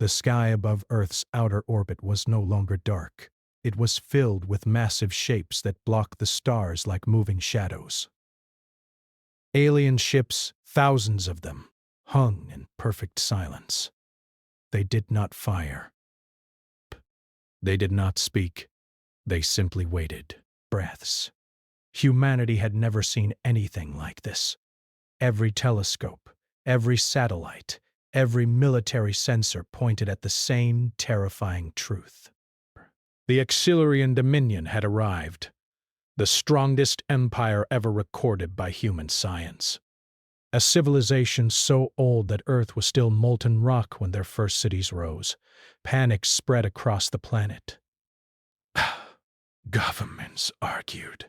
The sky above Earth's outer orbit was no longer dark. It was filled with massive shapes that blocked the stars like moving shadows. Alien ships, thousands of them, hung in perfect silence. They did not fire. They did not speak. They simply waited. Breaths. Humanity had never seen anything like this. Every telescope, every satellite, every military sensor pointed at the same terrifying truth. The Exilarian Dominion had arrived, the strongest empire ever recorded by human science. A civilization so old that Earth was still molten rock when their first cities rose. Panic spread across the planet. Governments argued.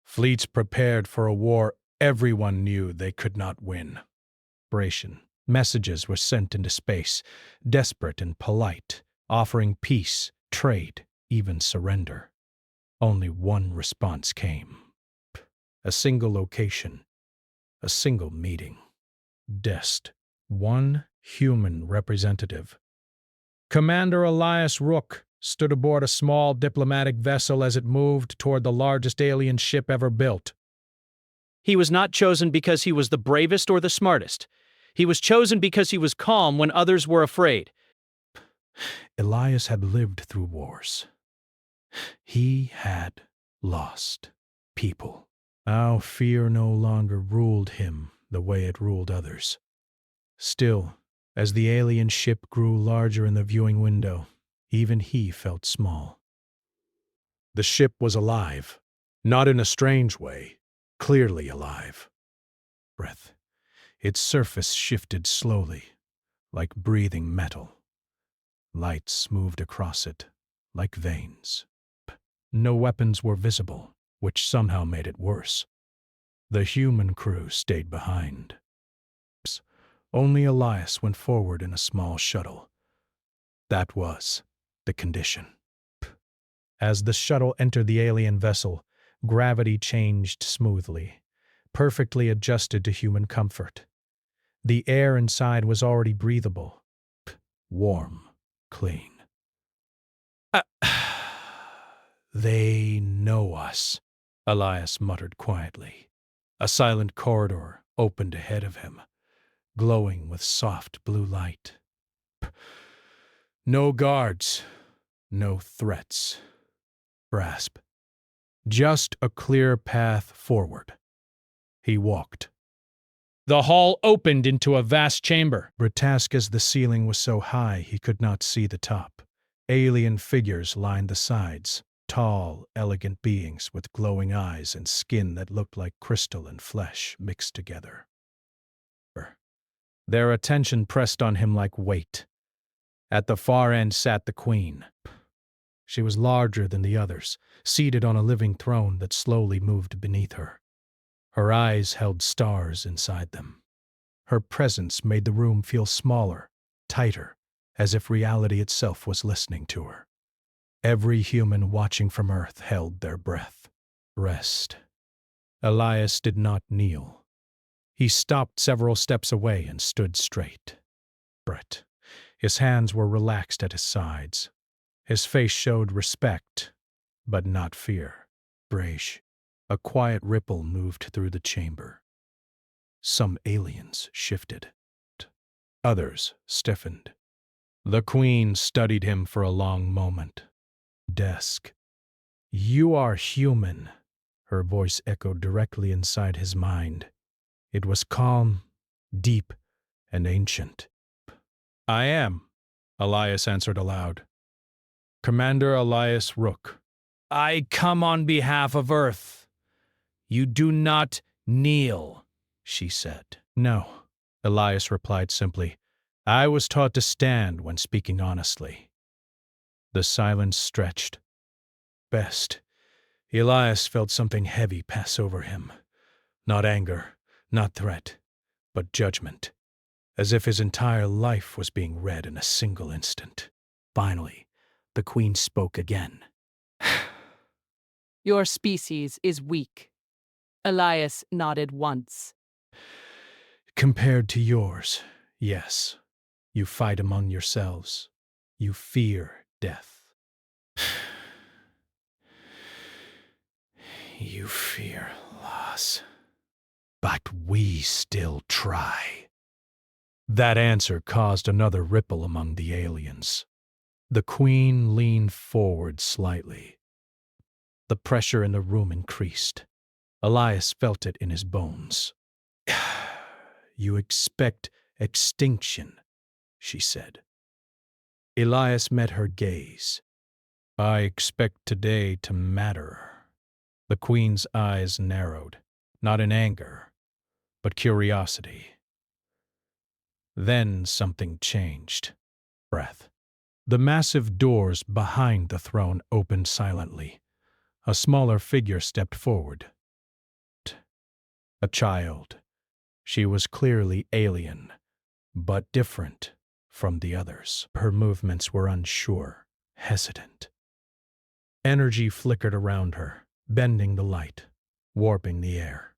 Fleets prepared for a war everyone knew they could not win. Messages were sent into space, desperate and polite, offering peace, trade, even surrender. Only one response came. A single location, a single meeting. Dest, one human representative. Commander Elias Rook stood aboard a small diplomatic vessel as it moved toward the largest alien ship ever built. He was not chosen because he was the bravest or the smartest. He was chosen because he was calm when others were afraid. Elias had lived through wars. He had lost people. Now fear no longer ruled him the way it ruled others. Still, as the alien ship grew larger in the viewing window, even he felt small. The ship was alive, not in a strange way, clearly alive. Breath. Its surface shifted slowly, like breathing metal. Lights moved across it, like veins. No weapons were visible, which somehow made it worse. The human crew stayed behind. Only Elias went forward in a small shuttle. That was the condition. As the shuttle entered the alien vessel, gravity changed smoothly, perfectly adjusted to human comfort. The air inside was already breathable, warm, clean. They know us, Elias muttered quietly. A silent corridor opened ahead of him, glowing with soft blue light. No guards, no threats. Grasp. Just a clear path forward. He walked. The hall opened into a vast chamber. Grotesque as the ceiling was so high he could not see the top. Alien figures lined the sides, tall, elegant beings with glowing eyes and skin that looked like crystal and flesh mixed together. Their attention pressed on him like weight. At the far end sat the queen. She was larger than the others, seated on a living throne that slowly moved beneath her. Her eyes held stars inside them. Her presence made the room feel smaller, tighter, as if reality itself was listening to her. Every human watching from Earth held their breath. Rest. Elias did not kneel. He stopped several steps away and stood straight. Brett. His hands were relaxed at his sides. His face showed respect, but not fear. Braish. A quiet ripple moved through the chamber. Some aliens shifted. Others stiffened. The queen studied him for a long moment. Desk. You are human. Her voice echoed directly inside his mind. It was calm, deep, and ancient. I am, Elias answered aloud. Commander Elias Rook. I come on behalf of Earth. You do not kneel, she said. No, Elias replied simply. I was taught to stand when speaking honestly. The silence stretched. Best. Elias felt something heavy pass over him. Not anger, not threat, but judgment, as if his entire life was being read in a single instant. Finally, the queen spoke again. Your species is weak. Elias nodded once. Compared to yours, yes. You fight among yourselves. You fear death. You fear loss. But we still try. That answer caused another ripple among the aliens. The Queen leaned forward slightly. The pressure in the room increased. Elias felt it in his bones. You expect extinction, she said. Elias met her gaze. I expect today to matter. The Queen's eyes narrowed, not in anger, but curiosity. Then something changed. Breath. The massive doors behind the throne opened silently. A smaller figure stepped forward. A child. She was clearly alien, but different from the others. Her movements were unsure, hesitant. Energy flickered around her, bending the light, warping the air.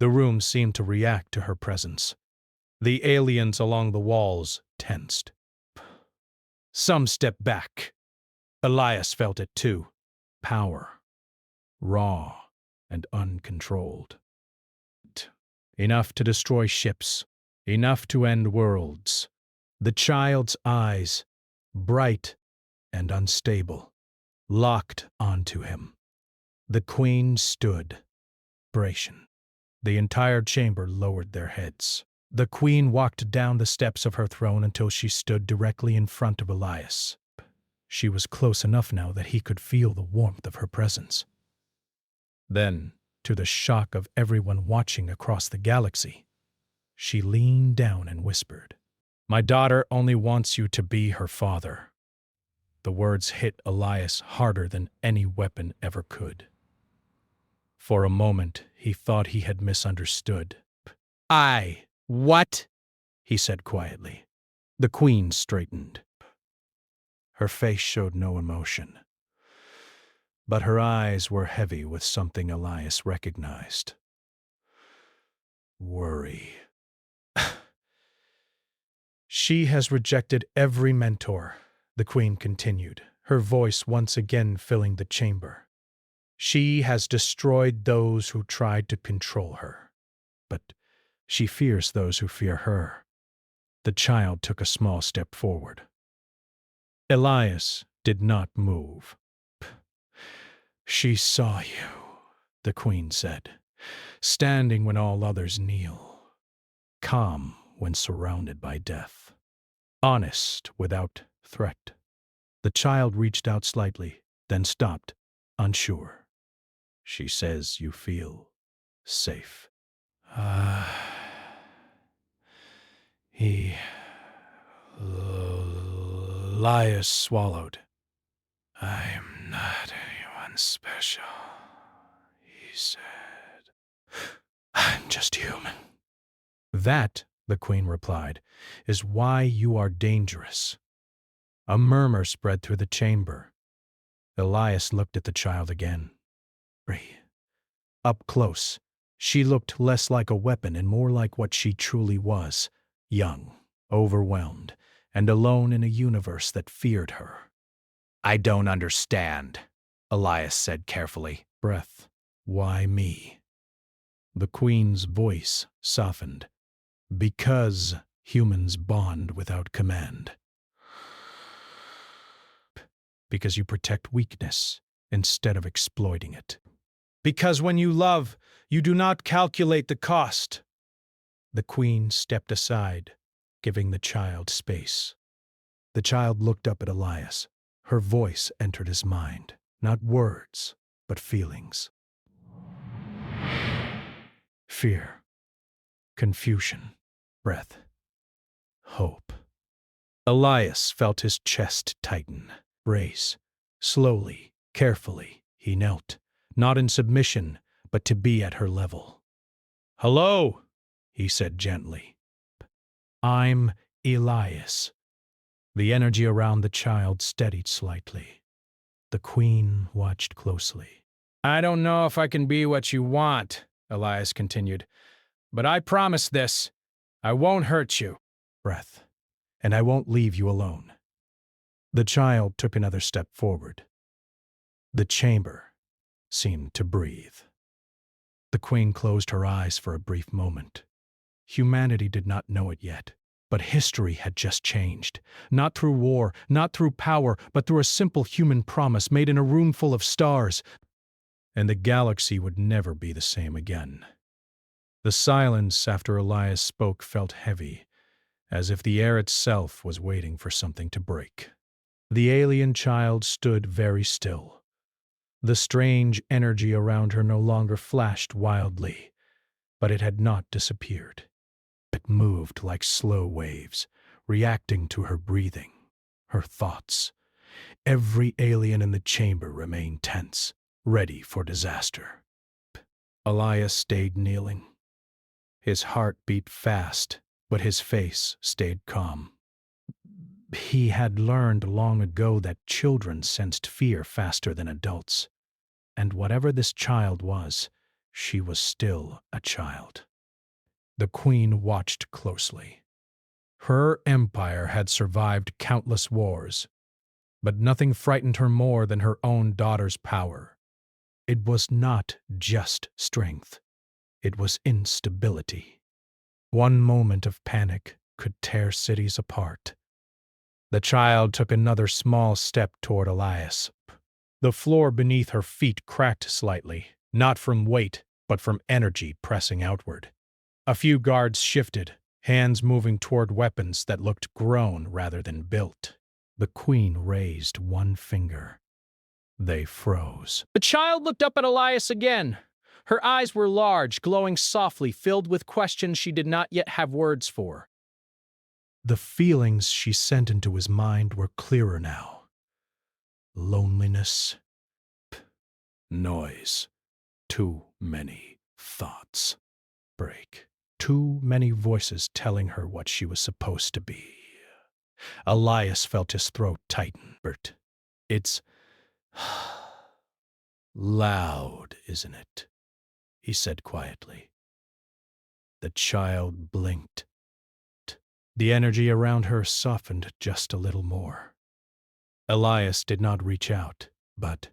The room seemed to react to her presence. The aliens along the walls tensed. Some stepped back. Elias felt it too. Power. Raw and uncontrolled. Enough to destroy ships. Enough to end worlds. The child's eyes, bright and unstable, locked onto him. The Queen stood. Bration. The entire chamber lowered their heads. The Queen walked down the steps of her throne until she stood directly in front of Elias. She was close enough now that he could feel the warmth of her presence. Then, to the shock of everyone watching across the galaxy, she leaned down and whispered, "My daughter only wants you to be her father." The words hit Elias harder than any weapon ever could. For a moment, he thought he had misunderstood. What?" he said quietly. The Queen straightened. Her face showed no emotion, but her eyes were heavy with something Elias recognized. Worry. She has rejected every mentor, the Queen continued, her voice once again filling the chamber. She has destroyed those who tried to control her, but she fears those who fear her. The child took a small step forward. Elias did not move. She saw you, the Queen said, standing when all others kneel, calm when surrounded by death, honest without threat. The child reached out slightly, then stopped, unsure. She says you feel safe. Elias swallowed. I am not anyone special, he said. I'm just human. That, the Queen replied, is why you are dangerous. A murmur spread through the chamber. Elias looked at the child again. Up close, she looked less like a weapon and more like what she truly was, young, overwhelmed, and alone in a universe that feared her. I don't understand, Elias said carefully. Breath. Why me? The Queen's voice softened. Because humans bond without command. Because you protect weakness instead of exploiting it. Because when you love, you do not calculate the cost. The Queen stepped aside, giving the child space. The child looked up at Elias. Her voice entered his mind, not words, but feelings. Fear, confusion, breath, hope. Elias felt his chest tighten, raise. Slowly, carefully, he knelt, not in submission, but to be at her level. Hello, he said gently. I'm Elias. The energy around the child steadied slightly. The Queen watched closely. I don't know if I can be what you want, Elias continued, but I promise this. I won't hurt you. breath, and I won't leave you alone. The child took another step forward. The chamber seemed to breathe. The queen closed her eyes for a brief moment. Humanity did not know it yet, but history had just changed. Not through war, not through power, but through a simple human promise made in a room full of stars. And the galaxy would never be the same again. The silence after Elias spoke felt heavy, as if the air itself was waiting for something to break. The alien child stood very still. The strange energy around her no longer flashed wildly, but it had not disappeared. It moved like slow waves, reacting to her breathing, her thoughts. Every alien in the chamber remained tense, ready for disaster. Elias stayed kneeling. His heart beat fast, but his face stayed calm. He had learned long ago that children sensed fear faster than adults. And whatever this child was, she was still a child. The queen watched closely. Her empire had survived countless wars, but nothing frightened her more than her own daughter's power. It was not just strength. It was instability. One moment of panic could tear cities apart. The child took another small step toward Elias. The floor beneath her feet cracked slightly, not from weight, but from energy pressing outward. A few guards shifted, hands moving toward weapons that looked grown rather than built. The queen raised one finger. They froze. The child looked up at Elias again. Her eyes were large, glowing softly, filled with questions she did not yet have words for. The feelings she sent into his mind were clearer now. Loneliness, noise, too many thoughts. Break. Too many voices telling her what she was supposed to be. Elias felt his throat tighten. It's loud, isn't it? He said quietly. The child blinked. The energy around her softened just a little more. Elias did not reach out, but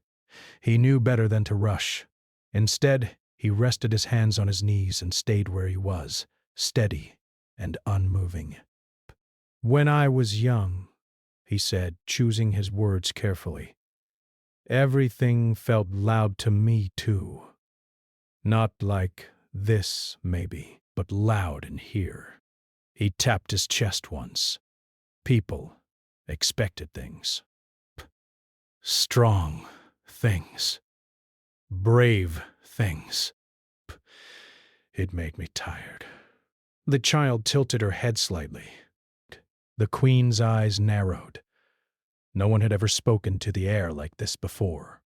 he knew better than to rush. Instead, he rested his hands on his knees and stayed where he was, steady and unmoving. When I was young, he said, choosing his words carefully, everything felt loud to me too. Not like this, maybe, but loud in here. He tapped his chest once. People expected things. Strong things. Brave things. It made me tired. The child tilted her head slightly. The queen's eyes narrowed. No one had ever spoken to the air like this before.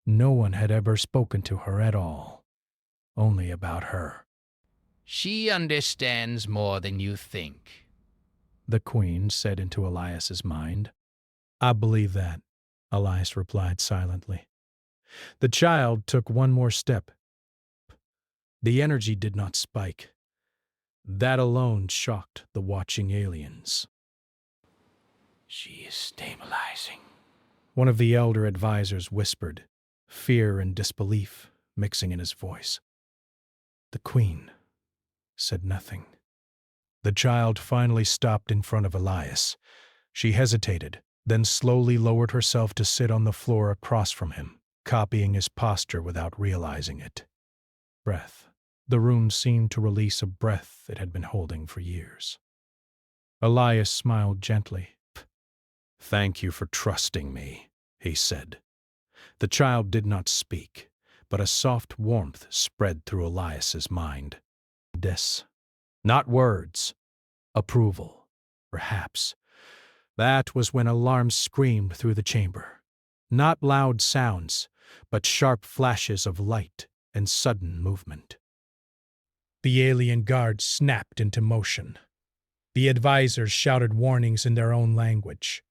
No one had ever spoken to her at all. Only about her. She understands more than you think, The queen said into Elias's mind. I believe that, Elias replied silently. The child took one more step. The energy did not spike. That alone shocked the watching aliens. She is stabilizing. One of the elder advisors whispered, fear and disbelief mixing in his voice. The queen said nothing. The child finally stopped in front of Elias. She hesitated, then slowly lowered herself to sit on the floor across from him, copying his posture without realizing it. Breath. The room seemed to release a breath it had been holding for years. Elias smiled gently. Thank you for trusting me, he said. The child did not speak, but a soft warmth spread through Elias's mind. Not words. Approval, perhaps. That was when alarms screamed through the chamber. Not loud sounds, but sharp flashes of light and sudden movement. The alien guards snapped into motion. The advisors shouted warnings in their own language.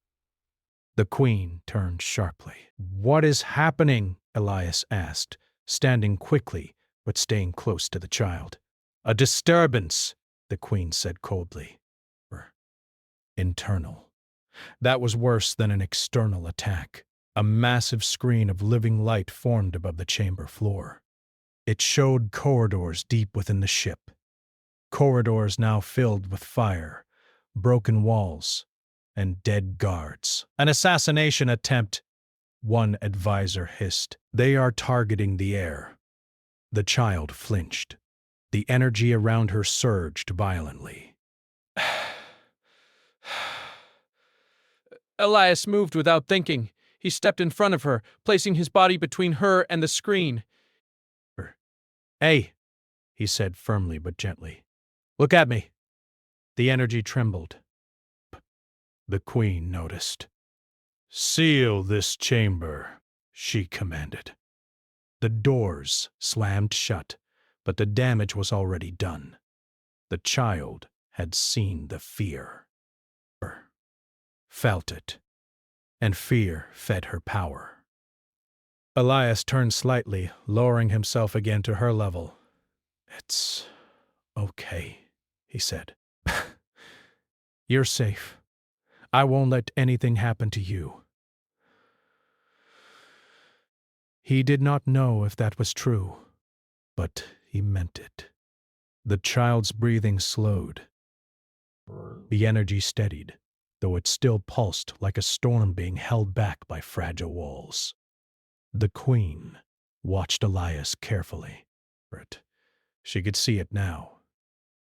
The queen turned sharply. What is happening? Elias asked, standing quickly but staying close to the child. A disturbance, the queen said coldly. internal. That was worse than an external attack. A massive screen of living light formed above the chamber floor. It showed corridors deep within the ship. Corridors now filled with fire, broken walls, and dead guards. An assassination attempt, one advisor hissed. They are targeting the air. The child flinched. The energy around her surged violently. Elias moved without thinking. He stepped in front of her, placing his body between her and the screen. "Hey," he said firmly but gently. "Look at me." The energy trembled. The Queen noticed. "Seal this chamber," she commanded. The doors slammed shut, but the damage was already done. The child had seen the fear. Felt it, and fear fed her power. Elias turned slightly, lowering himself again to her level. "It's okay," he said. "You're safe. I won't let anything happen to you." He did not know if that was true, but he meant it. The child's breathing slowed. The energy steadied, though it still pulsed like a storm being held back by fragile walls. The Queen watched Elias carefully. She could see it now.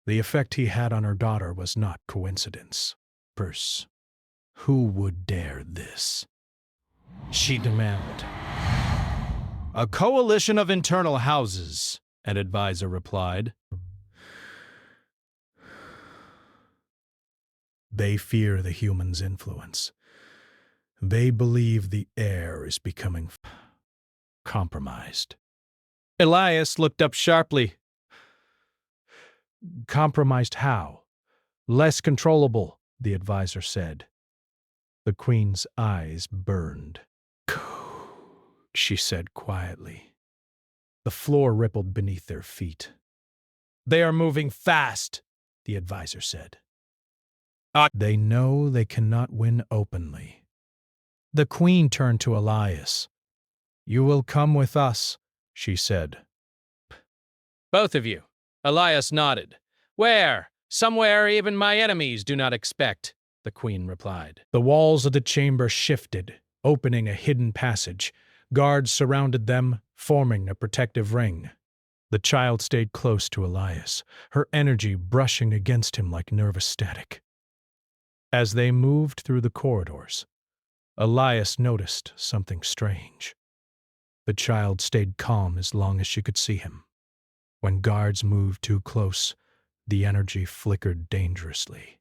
The effect he had on her daughter was not coincidence. Who would dare this? She demanded. "A coalition of internal houses," an advisor replied. They fear the humans' influence. They believe the air is becoming compromised. Elias looked up sharply. "Compromised how? Less controllable," the advisor said. The Queen's eyes burned. She said quietly. The floor rippled beneath their feet. "They are moving fast," the advisor said. They know they cannot win openly. The Queen turned to Elias. "You will come with us," she said. "Both of you." Elias nodded. "Where? Somewhere even my enemies do not expect," the Queen replied. The walls of the chamber shifted, opening a hidden passage. Guards surrounded them, forming a protective ring. The child stayed close to Elias, her energy brushing against him like nervous static. As they moved through the corridors, Elias noticed something strange. The child stayed calm as long as she could see him. When guards moved too close, the energy flickered dangerously.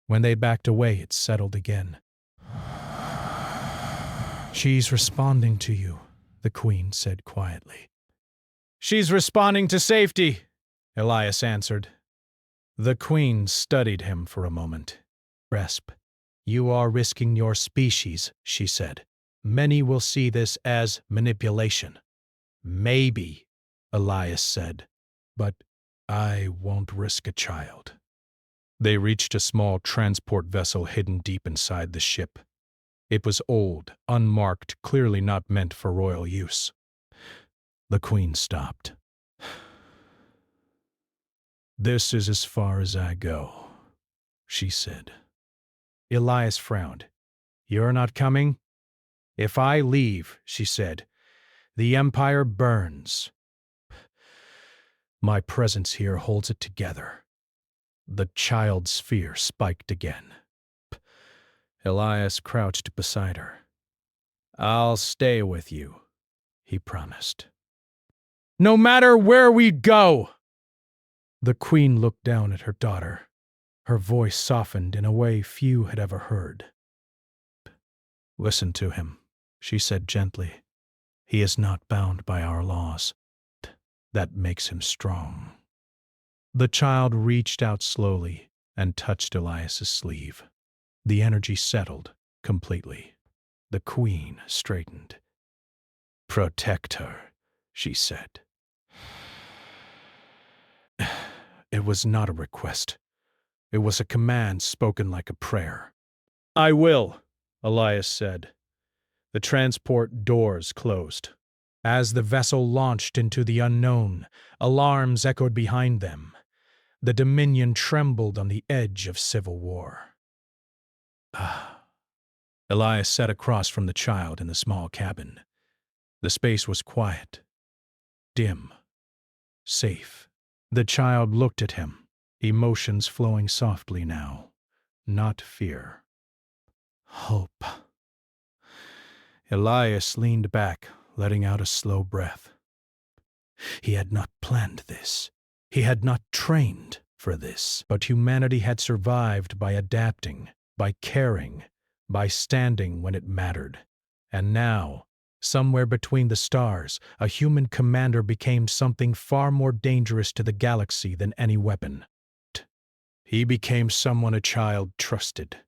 When they backed away, it settled again. "She's responding to you," the Queen said quietly. "She's responding to safety," Elias answered. The Queen studied him for a moment. "You are risking your species," she said. "Many will see this as manipulation." "Maybe," Elias said, "but I won't risk a child." They reached a small transport vessel hidden deep inside the ship. It was old, unmarked, clearly not meant for royal use. The Queen stopped. "This is as far as I go," she said. Elias frowned. "You're not coming?" "If I leave," she said, "the Empire burns. My presence here holds it together." The child's fear spiked again. Elias crouched beside her. "I'll stay with you," he promised. "No matter where we go!" The Queen looked down at her daughter. Her voice softened in a way few had ever heard. "Listen to him," she said gently. "He is not bound by our laws. That makes him strong." The child reached out slowly and touched Elias's sleeve. The energy settled completely. The Queen straightened. "Protect her," she said. It was not a request. It was a command spoken like a prayer. "I will," Elias said. The transport doors closed. As the vessel launched into the unknown, alarms echoed behind them. The Dominion trembled on the edge of civil war. Elias sat across from the child in the small cabin. The space was quiet, dim, safe. The child looked at him, emotions flowing softly now, not fear. Hope. Elias leaned back, letting out a slow breath. He had not planned this. He had not trained for this. But humanity had survived by adapting, by caring, by standing when it mattered. And now, somewhere between the stars, a human commander became something far more dangerous to the galaxy than any weapon. He became someone a child trusted.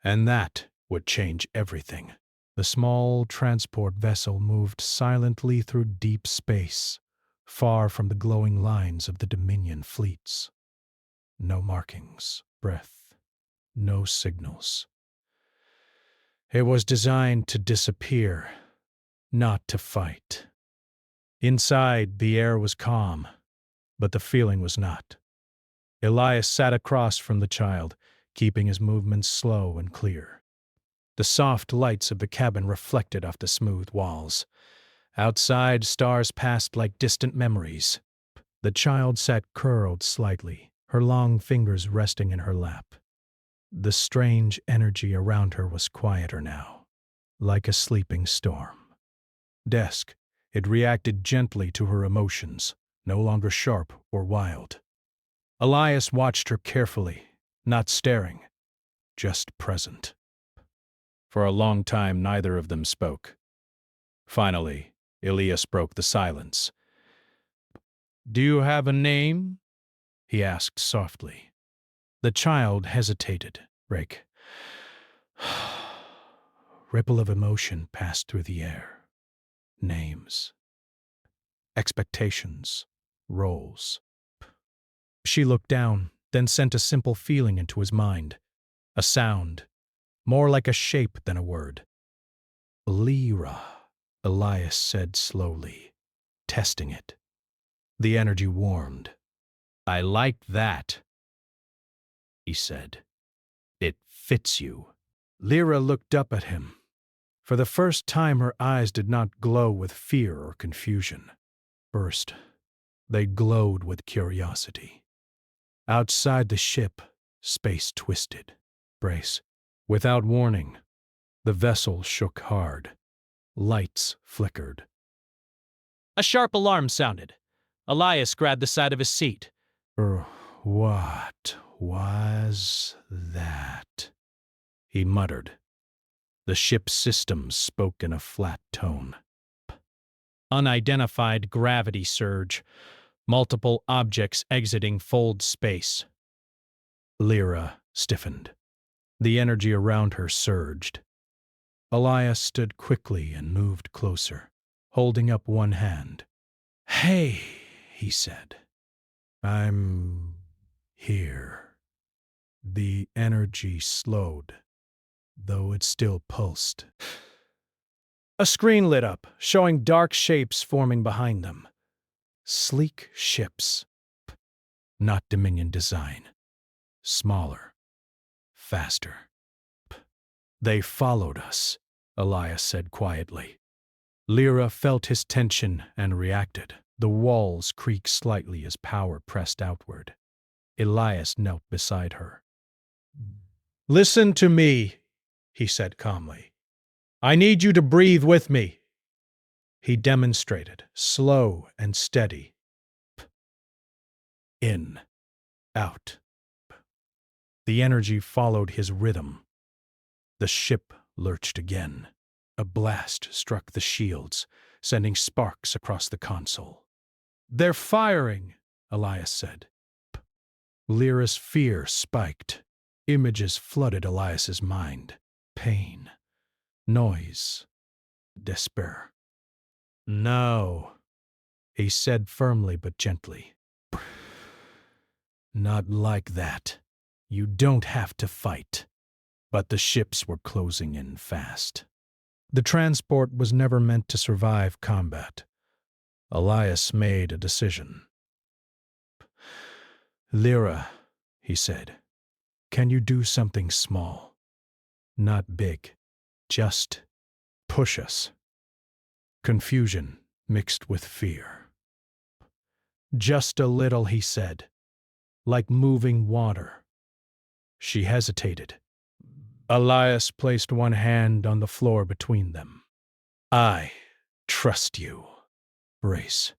And that would change everything. The small transport vessel moved silently through deep space, far from the glowing lines of the Dominion fleets. No markings, breath, no signals. It was designed to disappear, not to fight. Inside, the air was calm, but the feeling was not. Elias sat across from the child, keeping his movements slow and clear. The soft lights of the cabin reflected off the smooth walls. Outside, stars passed like distant memories. The child sat curled slightly, her long fingers resting in her lap. The strange energy around her was quieter now, like a sleeping storm. Desk, it reacted gently to her emotions, no longer sharp or wild. Elias watched her carefully, not staring, just present. For a long time, neither of them spoke. Finally, Elias broke the silence. "Do you have a name?" he asked softly. The child hesitated, break. Ripple of emotion passed through the air. Names. Expectations. Roles. She looked down, then sent a simple feeling into his mind. A sound, more like a shape than a word. "Lyra," Elias said slowly, testing it. The energy warmed. "I like that," he said. "It fits you." Lyra looked up at him. For the first time, her eyes did not glow with fear or confusion. First, they glowed with curiosity. Outside the ship, space twisted. Brace. Without warning, the vessel shook hard. Lights flickered. A sharp alarm sounded. Elias grabbed the side of his seat. What was that?" he muttered. The ship's systems spoke in a flat tone. Unidentified gravity surge. Multiple objects exiting fold space. Lyra stiffened. The energy around her surged. Elias stood quickly and moved closer, holding up one hand. "Hey," he said. "I'm here." The energy slowed, though it still pulsed. A screen lit up, showing dark shapes forming behind them. Sleek ships. Not Dominion design. Smaller. Faster. "They followed us," Elias said quietly. Lyra felt his tension and reacted. The walls creaked slightly as power pressed outward. Elias knelt beside her. "Listen to me," he said calmly. "I need you to breathe with me." He demonstrated, slow and steady. In, out. The energy followed his rhythm. The ship lurched again. A blast struck the shields, sending sparks across the console. "They're firing," Elias said. Lyra's fear spiked. Images flooded Elias's mind. Pain. Noise. Despair. "No," he said firmly but gently. "Not like that. You don't have to fight. But the ships were closing in fast. The transport was never meant to survive combat. Elias made a decision. Lyra, he said, can you do something small? Not big. Just push us. Confusion mixed with fear. Just a little, he said, like moving water. She hesitated. Elias placed one hand on the floor between them. I trust you, Brace.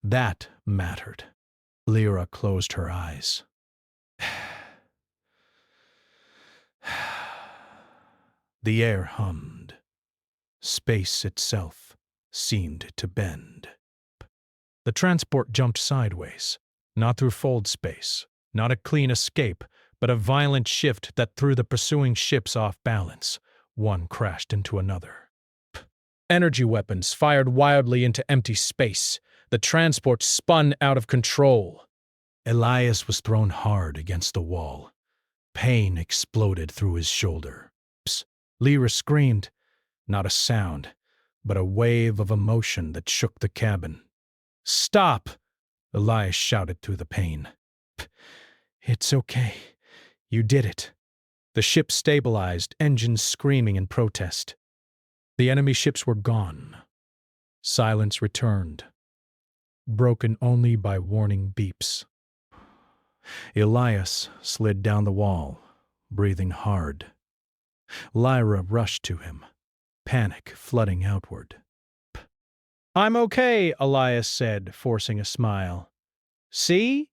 That mattered. Lyra closed her eyes. The air hummed. Space itself seemed to bend. The transport jumped sideways, not through fold space, not a clean escape, but a violent shift that threw the pursuing ships off balance. One crashed into another. Energy weapons fired wildly into empty space. The transport spun out of control. Elias was thrown hard against the wall. Pain exploded through his shoulder. Lyra screamed. Not a sound, but a wave of emotion that shook the cabin. Stop! Elias shouted through the pain. It's okay. You did it. The ship stabilized, engines screaming in protest. The enemy ships were gone. Silence returned, broken only by warning beeps. Elias slid down the wall, breathing hard. Lyra rushed to him, panic flooding outward. I'm okay, Elias said, forcing a smile. See?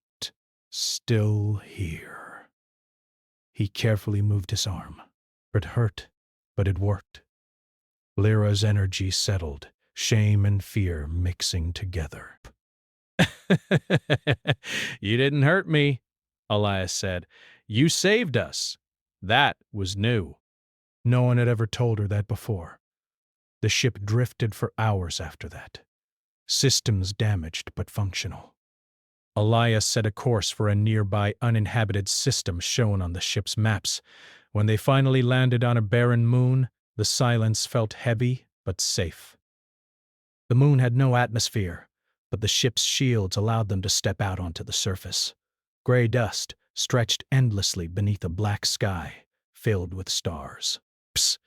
Still here. He carefully moved his arm. It hurt, but it worked. Lyra's energy settled, shame and fear mixing together. You didn't hurt me, Elias said. You saved us. That was new. No one had ever told her that before. The ship drifted for hours after that. Systems damaged but functional. Elias set a course for a nearby uninhabited system shown on the ship's maps. When they finally landed on a barren moon, the silence felt heavy but safe. The moon had no atmosphere, but the ship's shields allowed them to step out onto the surface. Gray dust stretched endlessly beneath a black sky filled with stars. Psst!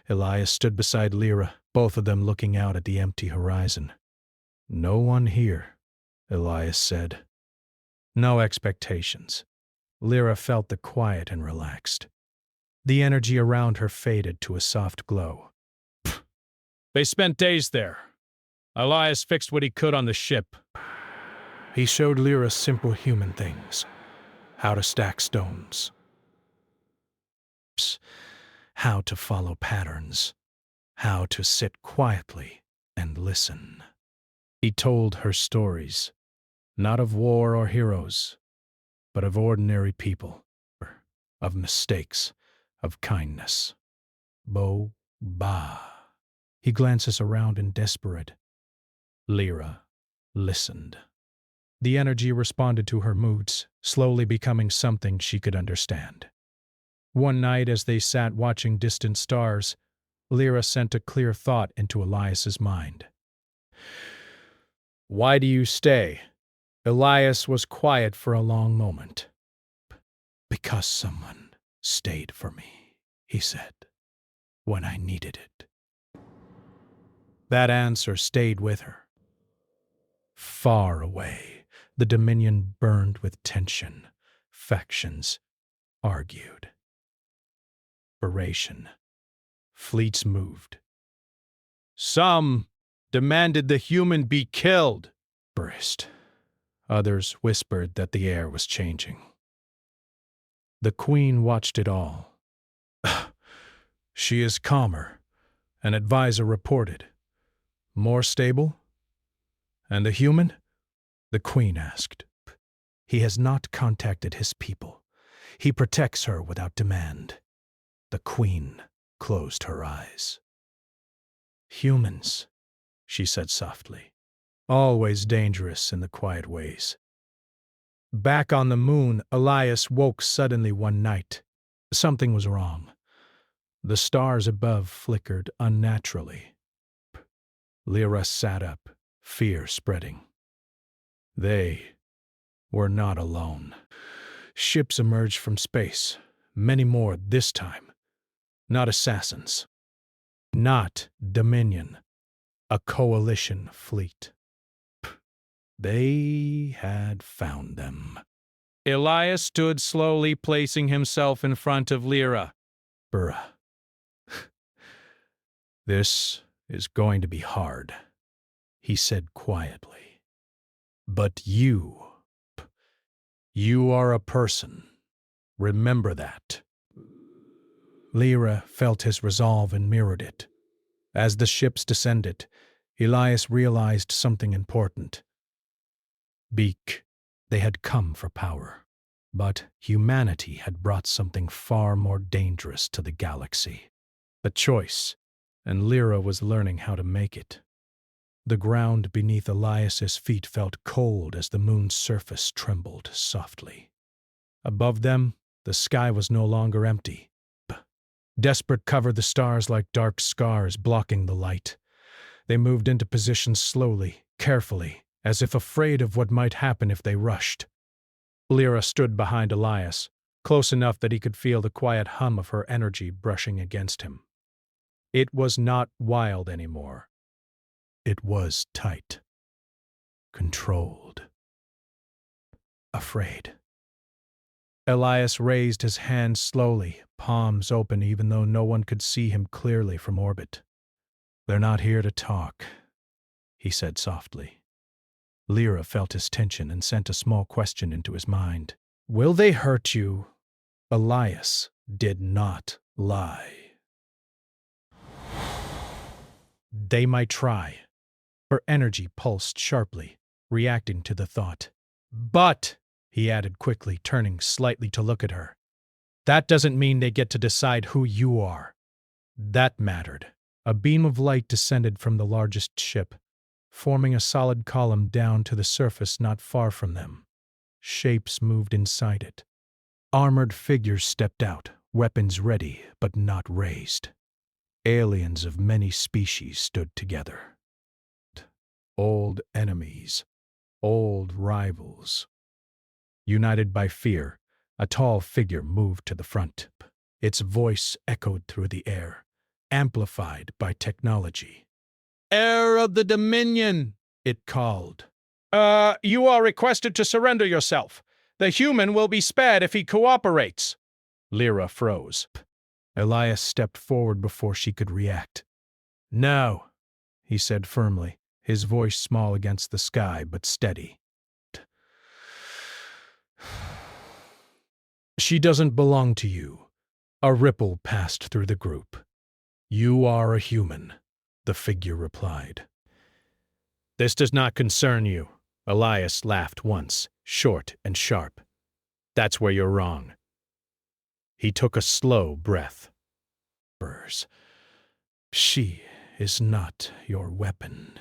Elias stood beside Lyra, both of them looking out at the empty horizon. No one here, Elias said. No expectations. Lyra felt the quiet and relaxed. The energy around her faded to a soft glow. They spent days there. Elias fixed what he could on the ship. He showed Lyra simple human things. How to stack stones. How to follow patterns. How to sit quietly and listen. He told her stories, not of war or heroes, but of ordinary people, of mistakes, of kindness. Ba. He glances around in desperate. Lyra listened. The energy responded to her moods, slowly becoming something she could understand. One night, as they sat watching distant stars, Lyra sent a clear thought into Elias's mind. Why do you stay? Elias was quiet for a long moment. Because someone stayed for me, he said, when I needed it. That answer stayed with her. Far away, the Dominion burned with tension. Factions argued. Operation. Fleets moved. Some demanded the human be killed, burst. Others whispered that the air was changing. The Queen watched it all. She is calmer, an advisor reported. More stable? And the human? The Queen asked. He has not contacted his people. He protects her without demand. The Queen closed her eyes. Humans, she said softly, always dangerous in the quiet ways. Back on the moon, Elias woke suddenly one night. Something was wrong. The stars above flickered unnaturally. Lyra sat up, fear spreading. They were not alone. Ships emerged from space, many more this time. Not assassins. Not Dominion. A coalition fleet. They had found them. Elias stood slowly, placing himself in front of Lyra. Burra. This is going to be hard, he said quietly. But you are a person. Remember that. Lyra felt his resolve and mirrored it. As the ships descended, Elias realized something important. They had come for power, but humanity had brought something far more dangerous to the galaxy. A choice, and Lyra was learning how to make it. The ground beneath Elias's feet felt cold as the moon's surface trembled softly. Above them, the sky was no longer empty. Desperate covered the stars like dark scars blocking the light. They moved into position slowly, carefully, as if afraid of what might happen if they rushed. Lyra stood behind Elias, close enough that he could feel the quiet hum of her energy brushing against him. It was not wild anymore. It was tight. Controlled. Afraid. Elias raised his hands slowly, palms open even though no one could see him clearly from orbit. "They're not here to talk," he said softly. Lyra felt his tension and sent a small question into his mind. "Will they hurt you?" Elias did not lie. "They might try." Her energy pulsed sharply, reacting to the thought. "But," he added quickly, turning slightly to look at her, "that doesn't mean they get to decide who you are." That mattered. A beam of light descended from the largest ship, forming a solid column down to the surface not far from them. Shapes moved inside it. Armored figures stepped out, weapons ready but not raised. Aliens of many species stood together. Old enemies, old rivals. United by fear, a tall figure moved to the front. Its voice echoed through the air, amplified by technology. "Heir of the Dominion," it called. You are requested to surrender yourself. The human will be spared if he cooperates." Lyra froze. Elias stepped forward before she could react. "No," he said firmly, his voice small against the sky but steady. "She doesn't belong to you." A ripple passed through the group. "You are a human," the figure replied. "This does not concern you." Elias laughed once, short and sharp. "That's where you're wrong." He took a slow breath. "She is not your weapon.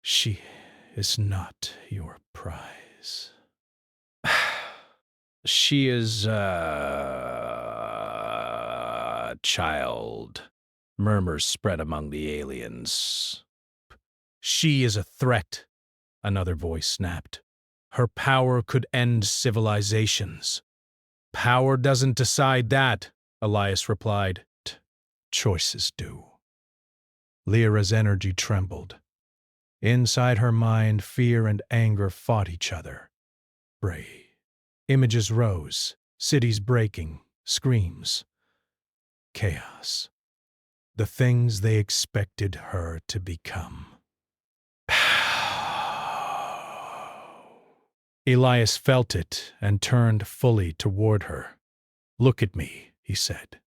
She is not your prize." "She is, child," murmurs spread among the aliens. "She is a threat," another voice snapped. "Her power could end civilizations." "Power doesn't decide that," Elias replied. "Choices do." Lyra's energy trembled. Inside her mind, fear and anger fought each other. Images rose, cities breaking, screams. Chaos. The things they expected her to become. Elias felt it and turned fully toward her. "Look at me," he said.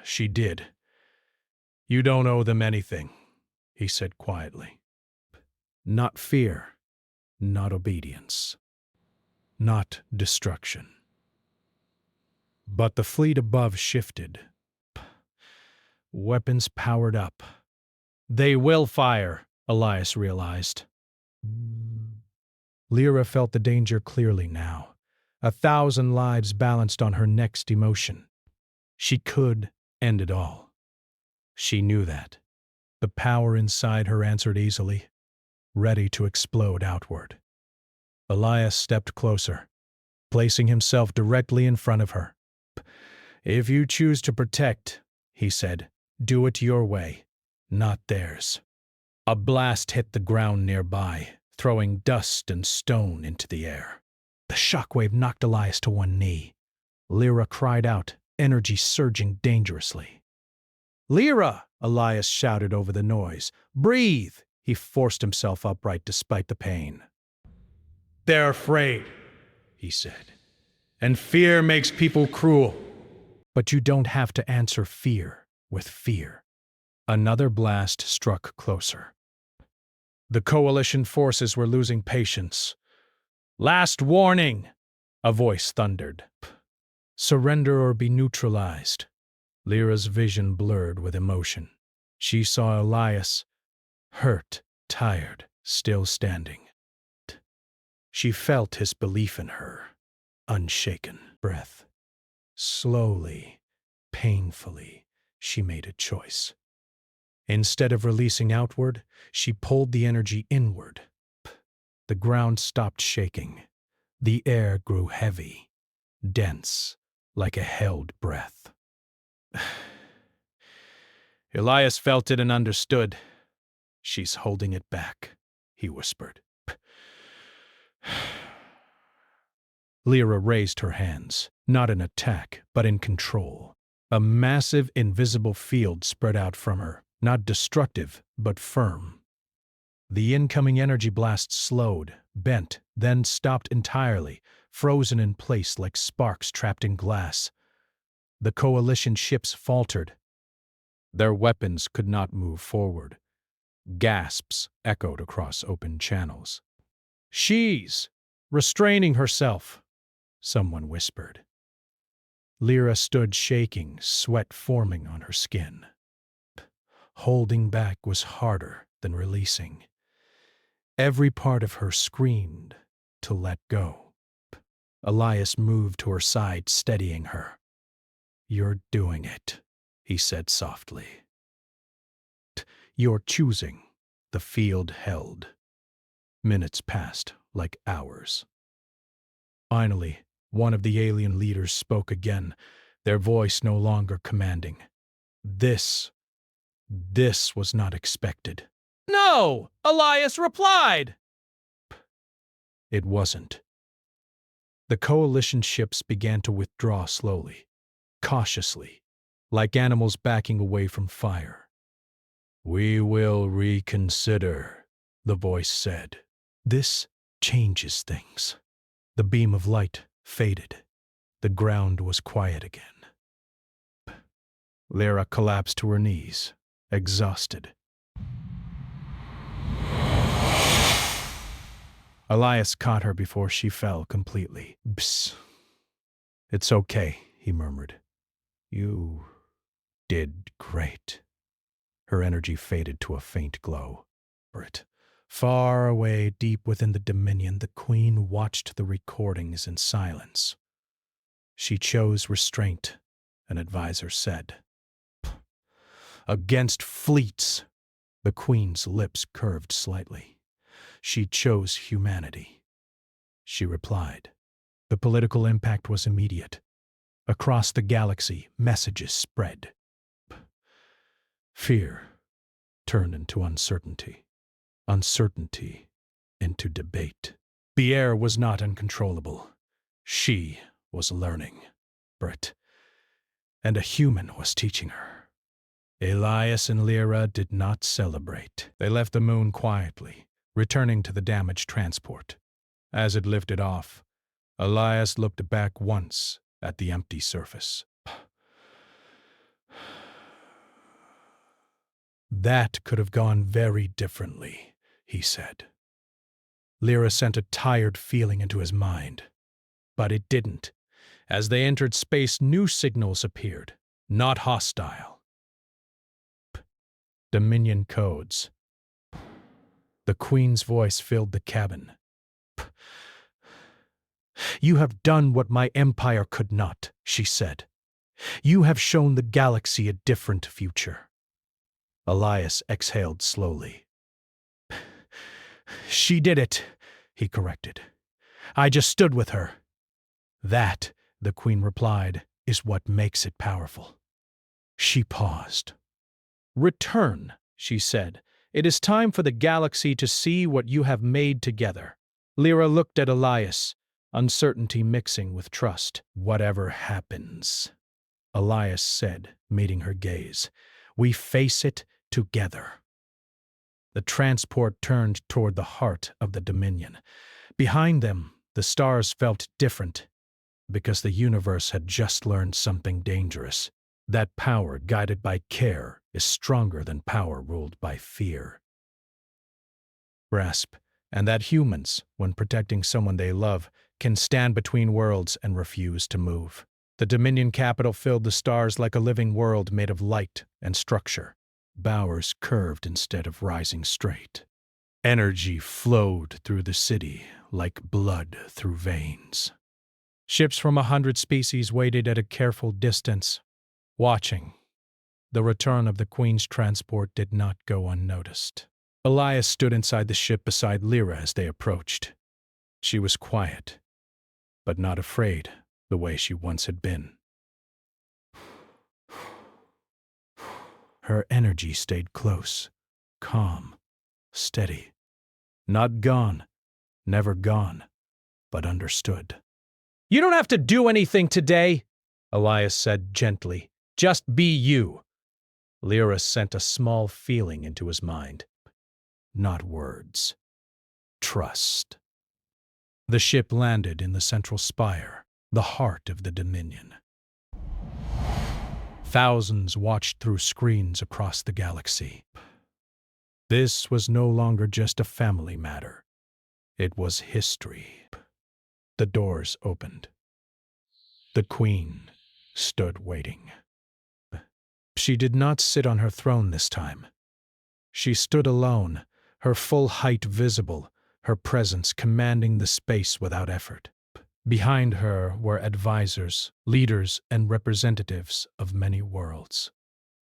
She did. "You don't owe them anything," he said quietly. "Not fear, not obedience, not destruction." But the fleet above shifted. Weapons powered up. "They will fire," Elias realized. Lyra felt the danger clearly now. 1,000 lives balanced on her next emotion. She could end it all. She knew that. The power inside her answered easily, ready to explode outward. Elias stepped closer, placing himself directly in front of her. "If you choose to protect," he said, "do it your way, not theirs." A blast hit the ground nearby, throwing dust and stone into the air. The shockwave knocked Elias to one knee. Lyra cried out, energy surging dangerously. "Lyra!" Elias shouted over the noise. "Breathe!" He forced himself upright despite the pain. "They're afraid," he said. "And fear makes people cruel." "But you don't have to answer fear with fear." Another blast struck closer. The coalition forces were losing patience. "Last warning!" a voice thundered. "Surrender or be neutralized." Lyra's vision blurred with emotion. She saw Elias, hurt, tired, still standing. She felt his belief in her, unshaken. Breath. Slowly, painfully, she made a choice. Instead of releasing outward, she pulled the energy inward. The ground stopped shaking. The air grew heavy, dense, like a held breath. Elias felt it and understood. "She's holding it back," he whispered. Lyra raised her hands, not in attack, but in control. A massive, invisible field spread out from her, not destructive, but firm. The incoming energy blast slowed, bent, then stopped entirely, frozen in place like sparks trapped in glass. The coalition ships faltered. Their weapons could not move forward. Gasps echoed across open channels. "She's restraining herself," someone whispered. Lyra stood shaking, sweat forming on her skin. Holding back was harder than releasing. Every part of her screamed to let go. Elias moved to her side, steadying her. "You're doing it," he said softly. "You're choosing." The field held. Minutes passed like hours. Finally, one of the alien leaders spoke again, their voice no longer commanding. This was not expected. "No!" Elias replied. It wasn't. The coalition ships began to withdraw slowly, cautiously, like animals backing away from fire. "We will reconsider," the voice said. "This changes things." The beam of light faded. The ground was quiet again. Lyra collapsed to her knees, exhausted. Elias caught her before she fell completely. "Psst. It's okay," he murmured. "You did great." Her energy faded to a faint glow. Far away, deep within the Dominion, the Queen watched the recordings in silence. She chose restraint, an advisor said. "Against fleets." The Queen's lips curved slightly. "She chose humanity." She replied. The political impact was immediate. Across the galaxy, messages spread. Fear turned into uncertainty. Uncertainty into debate. The air was not uncontrollable. She was learning, Britt, and a human was teaching her. Elias and Lyra did not celebrate. They left the moon quietly, returning to the damaged transport. As it lifted off, Elias looked back once at the empty surface. "That could have gone very differently," he said. Lyra sent a tired feeling into his mind. But it didn't. As they entered space, new signals appeared, not hostile. Dominion codes. The Queen's voice filled the cabin. You have done what my empire could not, she said. You have shown the galaxy a different future. Elias exhaled slowly. She did it, he corrected. I just stood with her. That, the Queen replied, is what makes it powerful. She paused. Return, she said. It is time for the galaxy to see what you have made together. Lyra looked at Elias, uncertainty mixing with trust. Whatever happens, Elias said, meeting her gaze, we face it together. The transport turned toward the heart of the Dominion. Behind them, the stars felt different, because the universe had just learned something dangerous. That power guided by care is stronger than power ruled by fear. Grasp, and that humans, when protecting someone they love, can stand between worlds and refuse to move. The Dominion capital filled the stars like a living world made of light and structure. Bowers curved instead of rising straight. Energy flowed through the city like blood through veins. Ships from 100 species waited at a careful distance, watching. The return of the Queen's transport did not go unnoticed. Elias stood inside the ship beside Lyra as they approached. She was quiet, but not afraid the way she once had been. Her energy stayed close, calm, steady. Not gone, never gone, but understood. You don't have to do anything today, Elias said gently. Just be you. Lyra sent a small feeling into his mind. Not words. Trust. The ship landed in the central spire, the heart of the Dominion. Thousands watched through screens across the galaxy. This was no longer just a family matter. It was history. The doors opened. The Queen stood waiting. She did not sit on her throne this time. She stood alone, her full height visible, her presence commanding the space without effort. Behind her were advisors, leaders, and representatives of many worlds.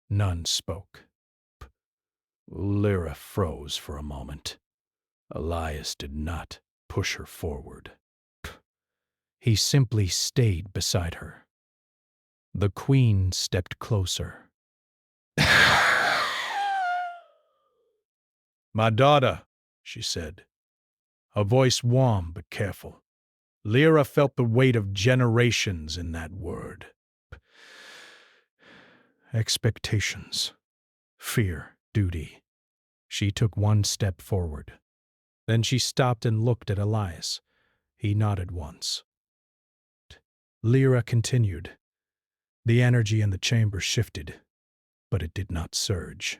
None spoke. Lyra froze for a moment. Elias did not push her forward. He simply stayed beside her. The Queen stepped closer. My daughter, she said, her voice warm but careful. Lyra felt the weight of generations in that word. Expectations, fear, duty. She took one step forward. Then she stopped and looked at Elias. He nodded once. Lyra continued. The energy in the chamber shifted, but it did not surge.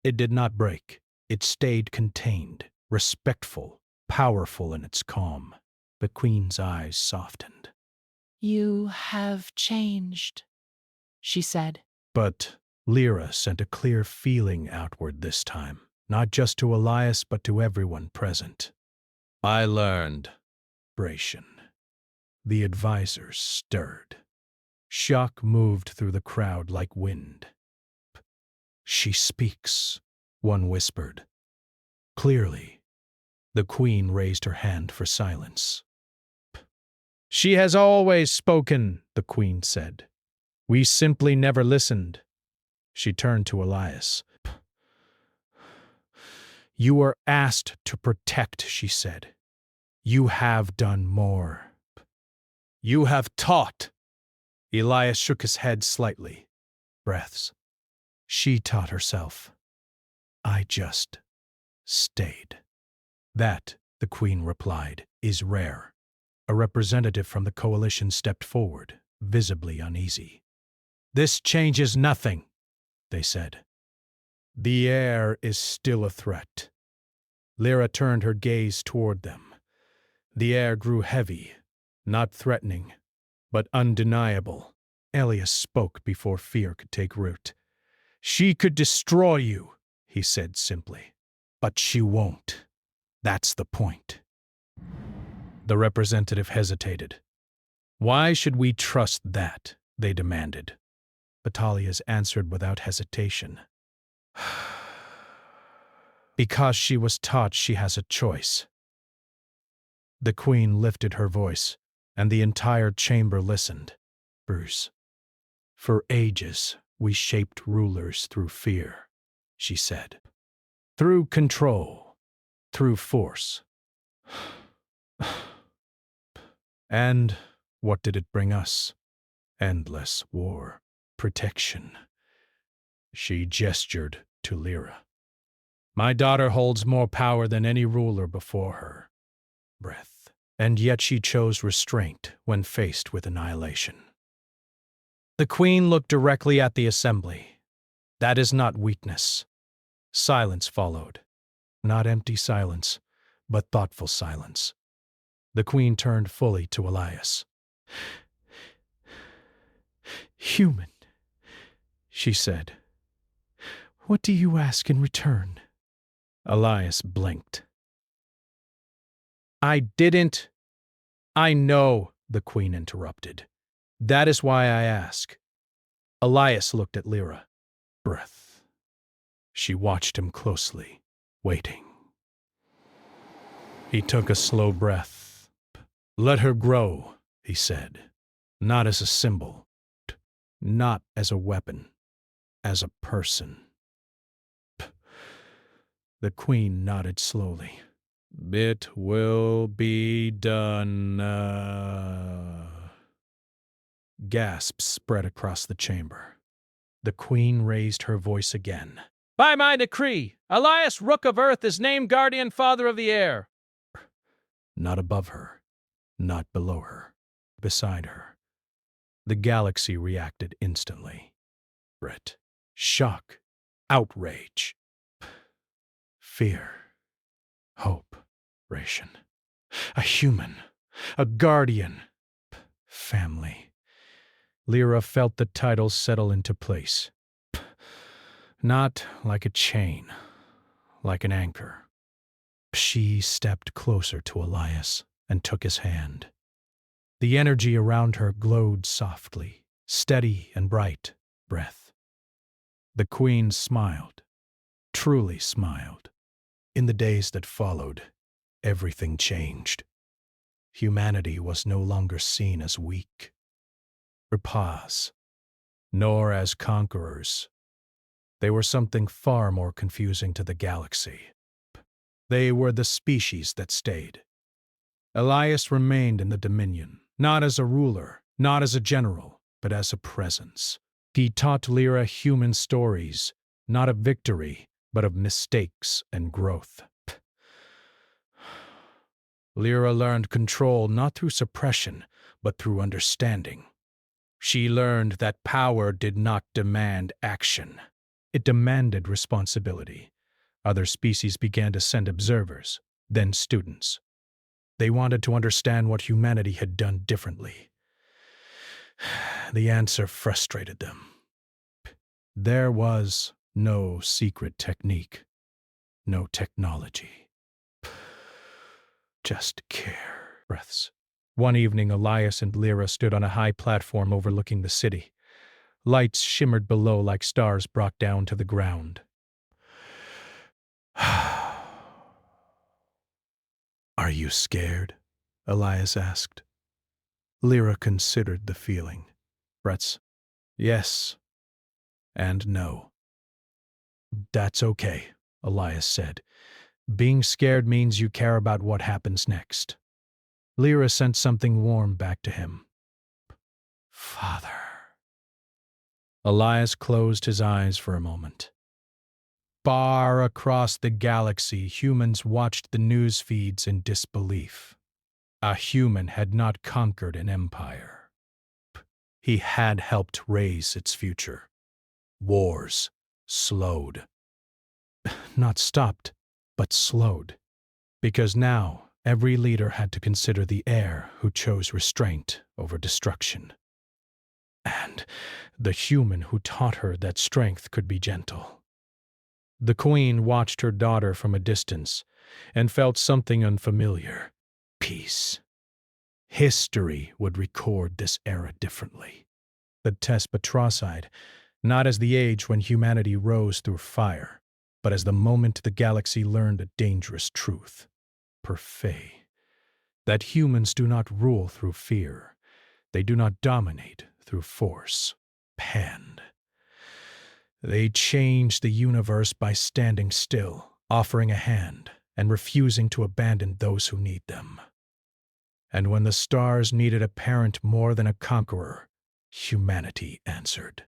It did not break. It stayed contained, respectful, powerful in its calm. The Queen's eyes softened. You have changed, she said. But Lyra sent a clear feeling outward this time, not just to Elias but to everyone present. I learned. Bration. The advisors stirred. Shock moved through the crowd like wind. She speaks, one whispered. Clearly, the Queen raised her hand for silence. She has always spoken, the Queen said. We simply never listened. She turned to Elias. You were asked to protect, she said. You have done more. You have taught. Elias shook his head slightly. Breaths. She taught herself. I just stayed. That, the Queen replied, is rare. A representative from the coalition stepped forward, visibly uneasy. This changes nothing, they said. The air is still a threat. Lyra turned her gaze toward them. The air grew heavy, not threatening, but undeniable. Elias spoke before fear could take root. She could destroy you, he said simply. But she won't. That's the point. The representative hesitated. Why should we trust that? They demanded. Batalia's answered without hesitation. Because she was taught she has a choice. The queen lifted her voice, and the entire chamber listened. Bruce. For ages, we shaped rulers through fear, she said. Through control, through force. And what did it bring us? Endless war, protection. She gestured to Lyra. My daughter holds more power than any ruler before her. Breath. And yet she chose restraint when faced with annihilation. The queen looked directly at the assembly. That is not weakness. Silence followed. Not empty silence, but thoughtful silence. The queen turned fully to Elias. Human, she said. What do you ask in return? Elias blinked. I know, the queen interrupted. That is why I ask. Elias looked at Lyra. Breath. She watched him closely, waiting. He took a slow breath. Let her grow, he said. Not as a symbol. Not as a weapon. As a person. The queen nodded slowly. It will be done. Gasps spread across the chamber. The queen raised her voice again. By my decree, Elias Rook of Earth is named Guardian Father of the Air. Not above her, not below her, beside her. The galaxy reacted instantly. Threat, shock, outrage, fear, hope, ration. A human, a guardian, family. Lyra felt the title settle into place. Not like a chain, like an anchor. She stepped closer to Elias and took his hand. The energy around her glowed softly, steady and bright. Breath. The queen smiled, truly smiled. In the days that followed, everything changed. Humanity was no longer seen as weak, rapace, nor as conquerors. They were something far more confusing to the galaxy. They were the species that stayed. Elias remained in the Dominion, not as a ruler, not as a general, but as a presence. He taught Lyra human stories, not of victory, but of mistakes and growth. Lyra learned control not through suppression, but through understanding. She learned that power did not demand action. It demanded responsibility. Other species began to send observers, then students. They wanted to understand what humanity had done differently. The answer frustrated them. There was no secret technique, no technology. Just care. Breaths. One evening, Elias and Lyra stood on a high platform overlooking the city. Lights shimmered below like stars brought down to the ground. Are you scared? Elias asked. Lyra considered the feeling. Breaths. Yes. And no. That's okay, Elias said. Being scared means you care about what happens next. Lyra sent something warm back to him. Father. Elias closed his eyes for a moment. Far across the galaxy, humans watched the news feeds in disbelief. A human had not conquered an empire. He had helped raise its future. Wars slowed. Not stopped, but slowed. Because now, every leader had to consider the heir who chose restraint over destruction. And the human who taught her that strength could be gentle. The queen watched her daughter from a distance and felt something unfamiliar. Peace. History would record this era differently. The Tess Patrocide, not as the age when humanity rose through fire, but as the moment the galaxy learned a dangerous truth. Perfect. That humans do not rule through fear. They do not dominate through force. Pand. They change the universe by standing still, offering a hand, and refusing to abandon those who need them. And when the stars needed a parent more than a conqueror, humanity answered.